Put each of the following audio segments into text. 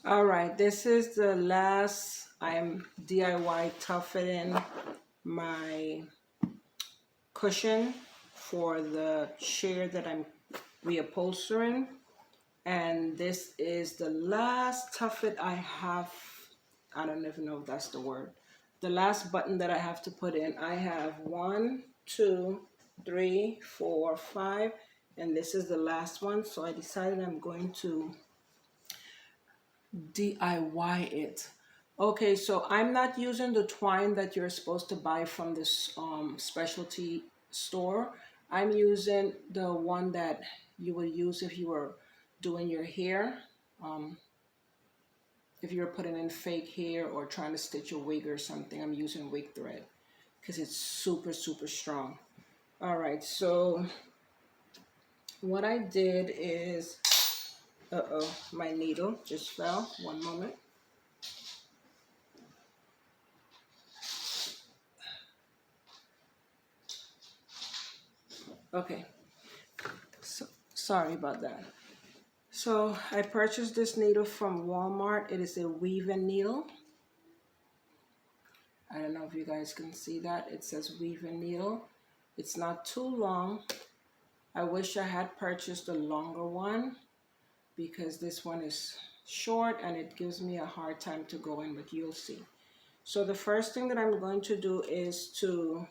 All right, this is the last. I'm DIY tufting my cushion for the chair that I'm reupholstering. And this is the last tuffet I have. I don't even know if that's the word. The last button that I have to put in. I have 1, 2, 3, 4, 5, and this is the last one. So I decided I'm going to DIY it. Okay, so I'm not using the twine that you're supposed to buy from this specialty store. I'm using the one that you would use if you were doing your hair. Um, if you're putting in fake hair or trying to stitch a wig or something, I'm using wig thread because it's super, super strong. All right, so what I did is, my needle just fell. One moment. Okay, so sorry about that. So I purchased this needle from Walmart. It is a weaving needle. I don't know if you guys can see that. It says weaving needle. It's not too long. I wish I had purchased a longer one because this one is short and it gives me a hard time to go in, but you'll see. So the first thing that I'm going to do is to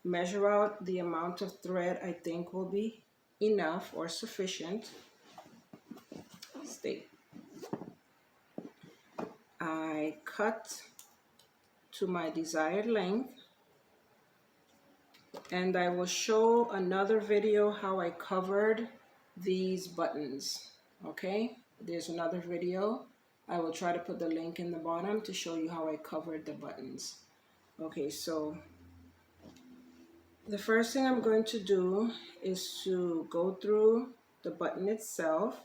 measure out the amount of thread I think will be enough or sufficient. Stay. I cut to my desired length, and I will show another video how I covered these buttons. Okay, there's another video. I will try to put the link in the bottom to show you how I covered the buttons. Okay, so the first thing I'm going to do is to go through the button itself.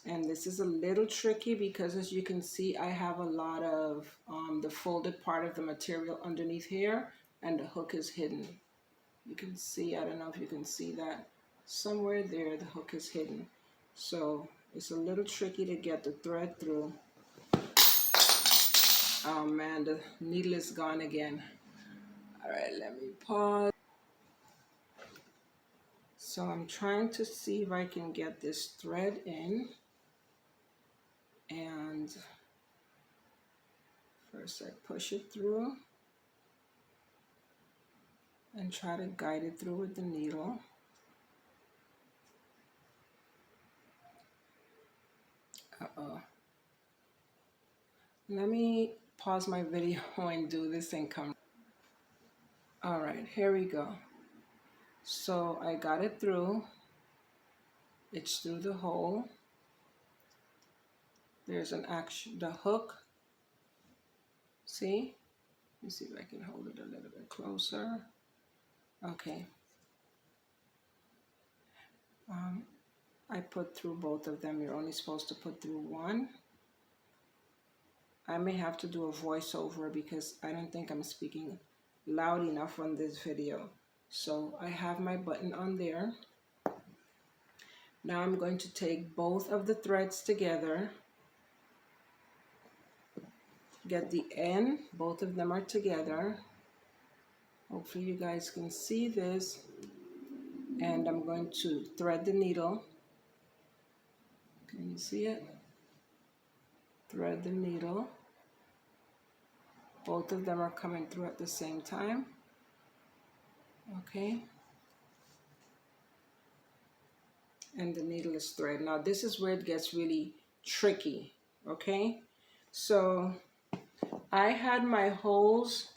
And this is a little tricky because, as you can see, I have a lot of the folded part of the material underneath here, and the hook is hidden. You can see, I don't know if you can see that. Somewhere there, the hook is hidden. So it's a little tricky to get the thread through. Oh man, the needle is gone again. All right, let me pause. So I'm trying to see if I can get this thread in. And first I push it through and try to guide it through with the needle. Let me pause my video and do this and come. All right, here we go. So I got it through. It's through the hole. There's an action, the hook. See? Let me see if I can hold it a little bit closer. Okay. I put through both of them. You're only supposed to put through one. I may have to do a voiceover because I don't think I'm speaking loud enough on this video. So I have my button on there. Now I'm going to take both of the threads together, get the end, both of them are together. Hopefully you guys can see this. And I'm going to thread the needle. Can you see it? Thread the needle. Both of them are coming through at the same time. Okay. And the needle is thread. Now this is where it gets really tricky. Okay. So I had my holes.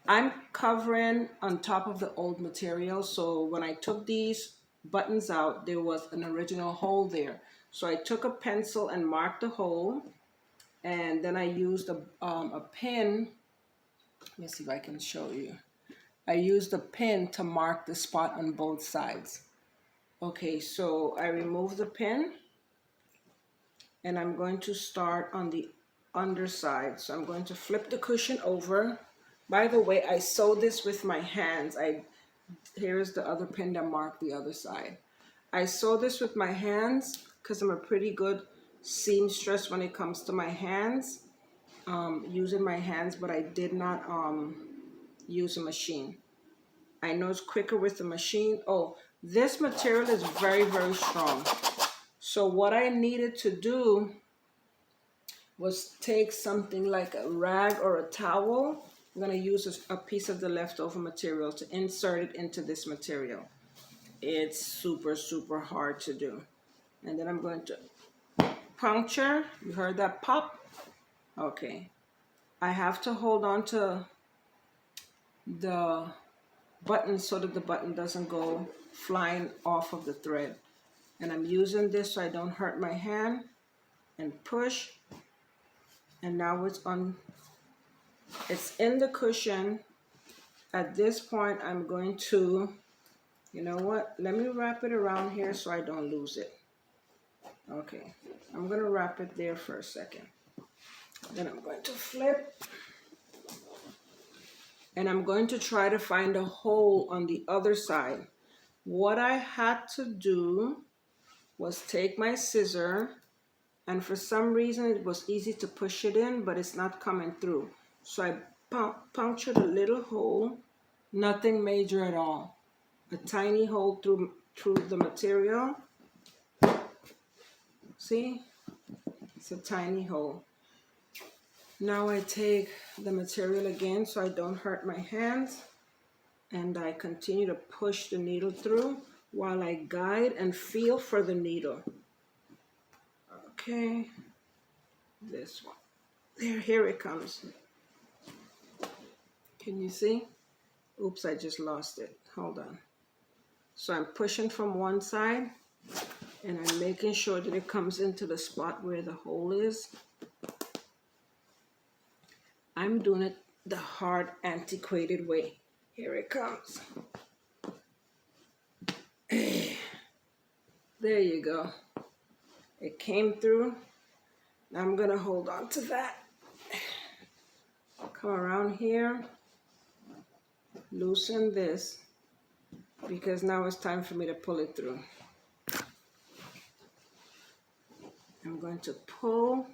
I'm covering on top of the old material. So when I took these buttons out, there was an original hole there. So I took a pencil and marked the hole. And then I used a pin. Let me see if I can show you. I used a pin to mark the spot on both sides. Okay, so I removed the pin. And I'm going to start on the underside. So I'm going to flip the cushion over. By the way, I sewed this with my hands. Here's the other pin that marked the other side. I sew this with my hands because I'm a pretty good seamstress when it comes to my hands, using my hands, but I did not use a machine. I know it's quicker with the machine. Oh, this material is very, very strong. So what I needed to do was take something like a rag or a towel. I'm going to use a piece of the leftover material to insert it into this material. It's super, super hard to do. And then I'm going to puncture. You heard that pop? Okay. I have to hold on to the button so that the button doesn't go flying off of the thread. And I'm using this so I don't hurt my hand, and push. And now it's in the cushion. At this point, I'm going to, you know what? Let me wrap it around here so I don't lose it. Okay, I'm going to wrap it there for a second. Then I'm going to flip. And I'm going to try to find a hole on the other side. What I had to do was take my scissor, and for some reason it was easy to push it in, but it's not coming through. So I punctured a little hole, nothing major at all. A tiny hole through the material. See? It's a tiny hole. Now I take the material again so I don't hurt my hands, and I continue to push the needle through while I guide and feel for the needle. Okay, this one. Here it comes. Can you see? Oops, I just lost it. Hold on. So I'm pushing from one side, and I'm making sure that it comes into the spot where the hole is. I'm doing it the hard, antiquated way. Here it comes. There you go. It came through. Now I'm gonna hold on to that. Come around here. Loosen this, because now it's time for me to pull it through. I'm going to pull,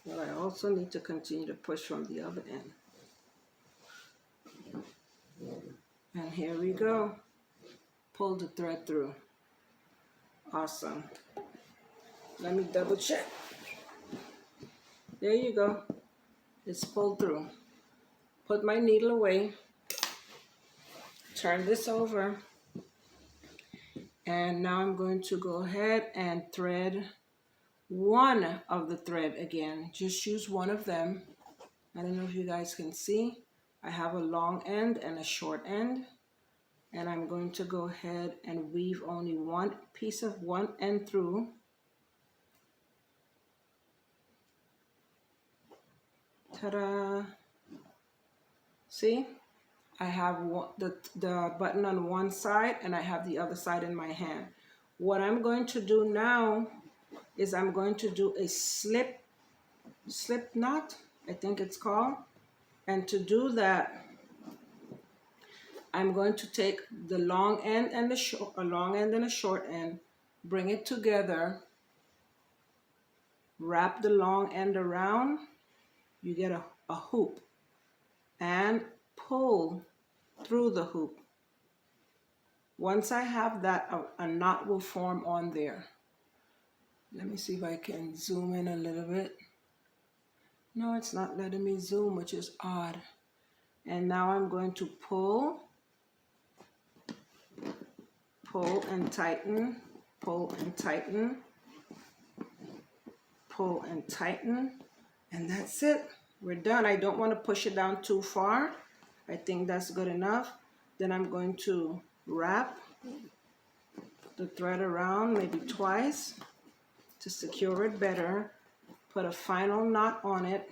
but I also need to continue to push from the other end. And here we go. Pull the thread through. Awesome. Let me double check. There you go. It's pulled through. Put my needle away. Turn this over. And now I'm going to go ahead and thread one of the thread again. Just use one of them. I don't know if you guys can see. I have a long end and a short end. And I'm going to go ahead and weave only one piece of one end through. Ta-da! See? I have the button on one side, and I have the other side in my hand. What I'm going to do now is I'm going to do a slip knot, I think it's called. And to do that, I'm going to take the long end and a long end and a short end, bring it together, wrap the long end around, you get a hoop, and pull through the hoop. Once I have that, a knot will form on there. Let me see if I can zoom in a little bit. No, it's not letting me zoom, which is odd. And now I'm going to pull and tighten, pull and tighten, pull and tighten, and that's it. We're done. I don't want to push it down too far. I think that's good enough. Then I'm going to wrap the thread around maybe twice to secure it better. Put a final knot on it.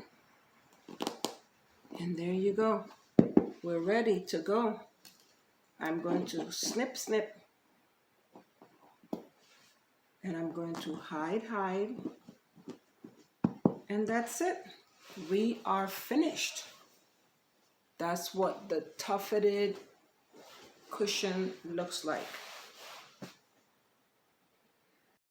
And there you go. We're ready to go. I'm going to snip, snip. And I'm going to hide. And that's it. We are finished. That's what the tufted cushion looks like.